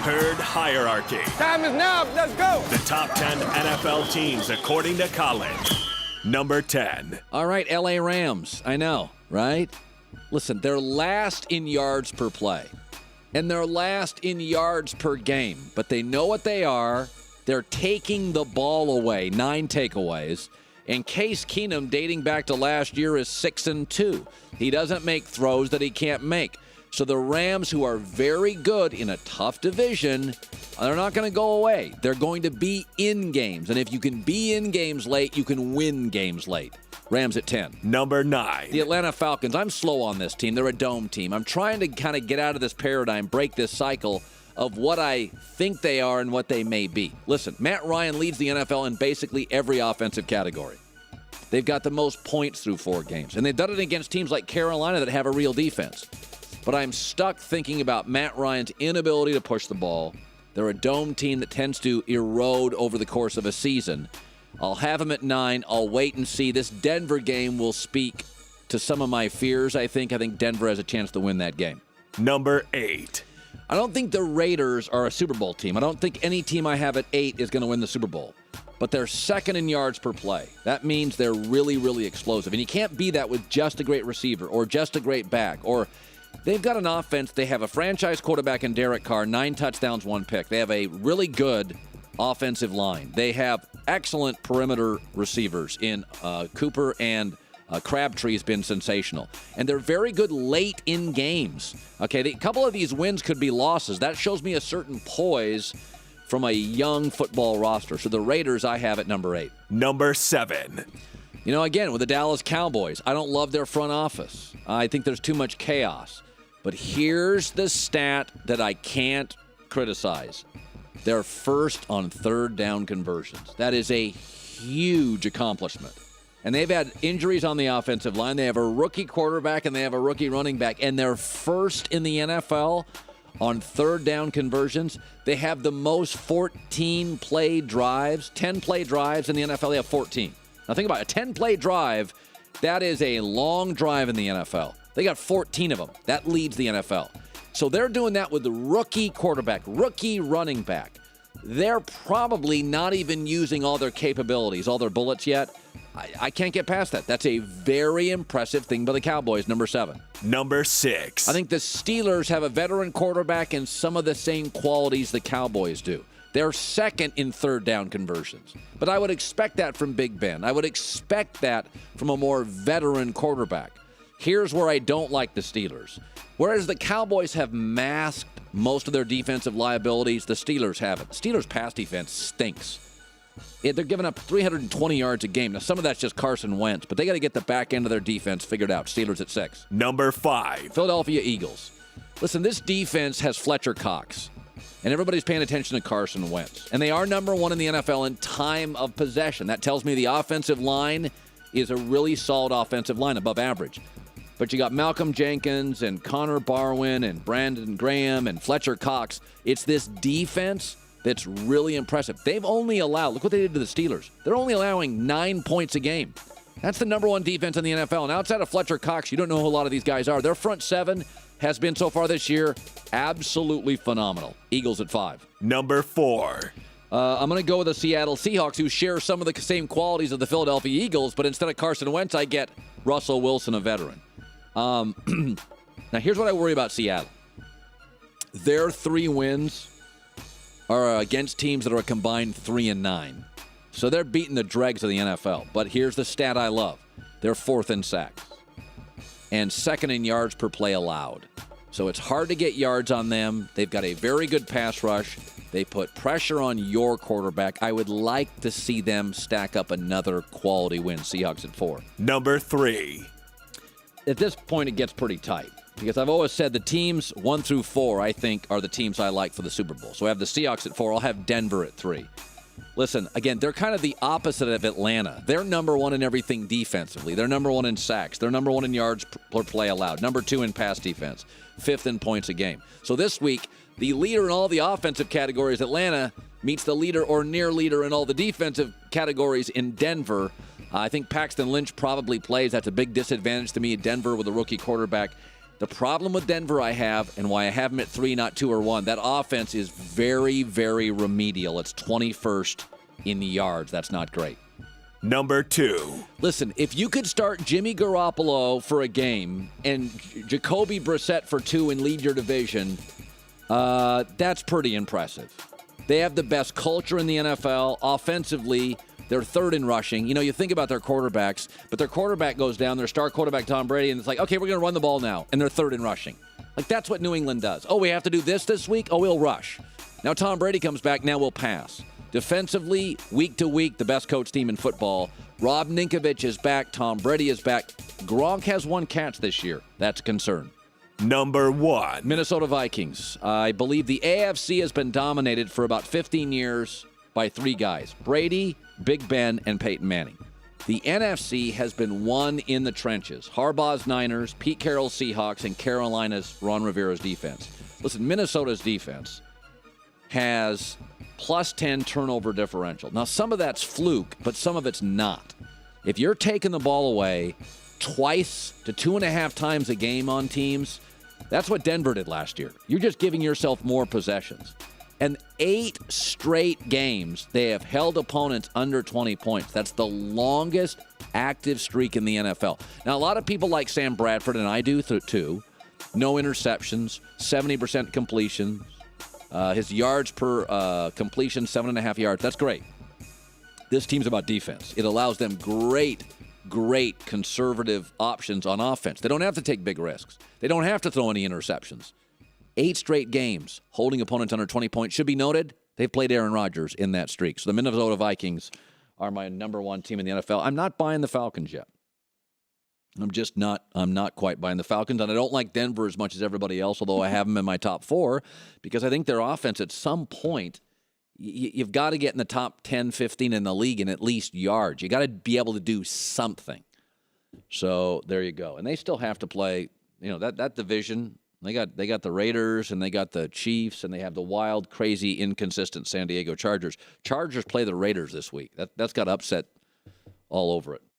Herd Hierarchy. Time is now. Let's go. The top 10 NFL teams according to Colin. Number 10. All right, LA Rams. I know, right? Listen, they're last in yards per play. And they're last in yards per game. But they know what they are. They're taking the ball away. 9 takeaways. And Case Keenum, dating back to last year, is 6-2. He doesn't make throws that he can't make. So the Rams, who are very good in a tough division, they're not going to go away. They're going to be in games. And if you can be in games late, you can win games late. Rams at 10. Number 9. The Atlanta Falcons. I'm slow on this team. They're a dome team. I'm trying to kind of get out of this paradigm, break this cycle of what I think they are and what they may be. Listen, Matt Ryan leads the NFL in basically every offensive category. They've got the most points through 4 games. And they've done it against teams like Carolina that have a real defense. But I'm stuck thinking about Matt Ryan's inability to push the ball. They're a dome team that tends to erode over the course of a season. I'll have him at 9. I'll wait and see. This Denver game will speak to some of my fears, I think. I think Denver has a chance to win that game. Number 8. I don't think the Raiders are a Super Bowl team. I don't think any team I have at 8 is going to win the Super Bowl. But they're second in yards per play. That means they're really, really explosive. And you can't be that with just a great receiver or just a great back. Or they've got an offense. They have a franchise quarterback in Derek Carr, 9 touchdowns, 1 pick. They have a really good offensive line. They have excellent perimeter receivers in Cooper, and Crabtree has been sensational. And they're very good late in games. Okay, a couple of these wins could be losses. That shows me a certain poise from a young football roster. So the Raiders I have at number 8. Number 7. You know, again, with the Dallas Cowboys, I don't love their front office. I think there's too much chaos. But here's the stat that I can't criticize. They're first on 3rd down conversions. That is a huge accomplishment. And they've had injuries on the offensive line. They have a rookie quarterback and they have a rookie running back. And they're first in the NFL on 3rd down conversions. They have the most 14-play drives, 10-play drives in the NFL. They have 14. Now think about it. A 10-play drive, that is a long drive in the NFL. They got 14 of them. That leads the NFL. So they're doing that with the rookie quarterback, rookie running back. They're probably not even using all their capabilities, all their bullets yet. I can't get past that. That's a very impressive thing by the Cowboys, number 7. Number 6. I think the Steelers have a veteran quarterback and some of the same qualities the Cowboys do. They're second in 3rd down conversions. But I would expect that from Big Ben. I would expect that from a more veteran quarterback. Here's where I don't like the Steelers. Whereas the Cowboys have masked most of their defensive liabilities, the Steelers haven't. The Steelers' pass defense stinks. They're giving up 320 yards a game. Now, some of that's just Carson Wentz, but they got to get the back end of their defense figured out. Steelers at 6. Number 5. Philadelphia Eagles. Listen, this defense has Fletcher Cox, and everybody's paying attention to Carson Wentz. And they are number 1 in the NFL in time of possession. That tells me the offensive line is a really solid offensive line, above average. But you got Malcolm Jenkins and Connor Barwin and Brandon Graham and Fletcher Cox. It's this defense that's really impressive. They've only allowed, look what they did to the Steelers. They're only allowing 9 points a game. That's the number 1 defense in the NFL. And outside of Fletcher Cox, you don't know who a lot of these guys are. Their front 7 has been so far this year absolutely phenomenal. Eagles at 5. Number 4. I'm going to go with the Seattle Seahawks, who share some of the same qualities of the Philadelphia Eagles, but instead of Carson Wentz, I get Russell Wilson, a veteran. Now, here's what I worry about Seattle. Their 3 wins are against teams that are a combined 3-9. So they're beating the dregs of the NFL. But here's the stat I love. They're 4th in sacks and 2nd in yards per play allowed. So it's hard to get yards on them. They've got a very good pass rush. They put pressure on your quarterback. I would like to see them stack up another quality win. Seahawks at 4. Number 3. At this point, it gets pretty tight because I've always said the teams 1 through 4, I think, are the teams I like for the Super Bowl. So I have the Seahawks at 4. I'll have Denver at 3. Listen, again, they're kind of the opposite of Atlanta. They're number 1 in everything defensively. They're number 1 in sacks. They're number 1 in yards per play allowed. Number 2 in pass defense. 5th in points a game. So this week, the leader in all the offensive categories, Atlanta, meets the leader or near leader in all the defensive categories in Denver. I think Paxton Lynch probably plays. That's a big disadvantage to me. Denver with a rookie quarterback. The problem with Denver I have, and why I have them at 3, not 2 or 1, that offense is very, very remedial. It's 21st in the yards. That's not great. Number 2. Listen, if you could start Jimmy Garoppolo for a game and Jacoby Brissett for 2 and lead your division, that's pretty impressive. They have the best culture in the NFL. Offensively, they're 3rd in rushing. You know, you think about their quarterbacks, but their quarterback goes down, their star quarterback Tom Brady, and it's like, okay, we're going to run the ball now, and they're 3rd in rushing. Like, that's what New England does. Oh, we have to do this week? Oh, we'll rush. Now Tom Brady comes back, now we'll pass. Defensively, week to week, the best coach team in football. Rob Ninkovich is back. Tom Brady is back. Gronk has 1 catch this year. That's a concern. Number 1. Minnesota Vikings. I believe the AFC has been dominated for about 15 years by 3 guys: Brady, Big Ben, and Peyton Manning. The NFC has been won in the trenches. Harbaugh's Niners, Pete Carroll's Seahawks, and Carolina's Ron Rivera's defense. Listen, Minnesota's defense has plus 10 turnover differential. Now, some of that's fluke, but some of it's not. If you're taking the ball away twice to 2.5 times a game on teams, that's what Denver did last year. You're just giving yourself more possessions. And 8 straight games, they have held opponents under 20 points. That's the longest active streak in the NFL. Now, a lot of people like Sam Bradford, and I do too. No interceptions, 70% completion. His yards per completion, 7.5 yards. That's great. This team's about defense. It allows them great conservative options on offense. They don't have to take big risks. They don't have to throw any interceptions. 8 straight games holding opponents under 20 points. Should be noted, they've played Aaron Rodgers in that streak. So the Minnesota Vikings are my number 1 team in the NFL. I'm not buying the Falcons yet. I'm not quite buying the Falcons, and I don't like Denver as much as everybody else, although I have them in my top 4, because I think their offense at some point, you've got to get in the top 10, 15 in the league in at least yards. You got to be able to do something. So there you go. And they still have to play, that division. They got the Raiders, and they got the Chiefs, and they have the wild, crazy, inconsistent San Diego Chargers. Chargers play the Raiders this week. That's got upset all over it.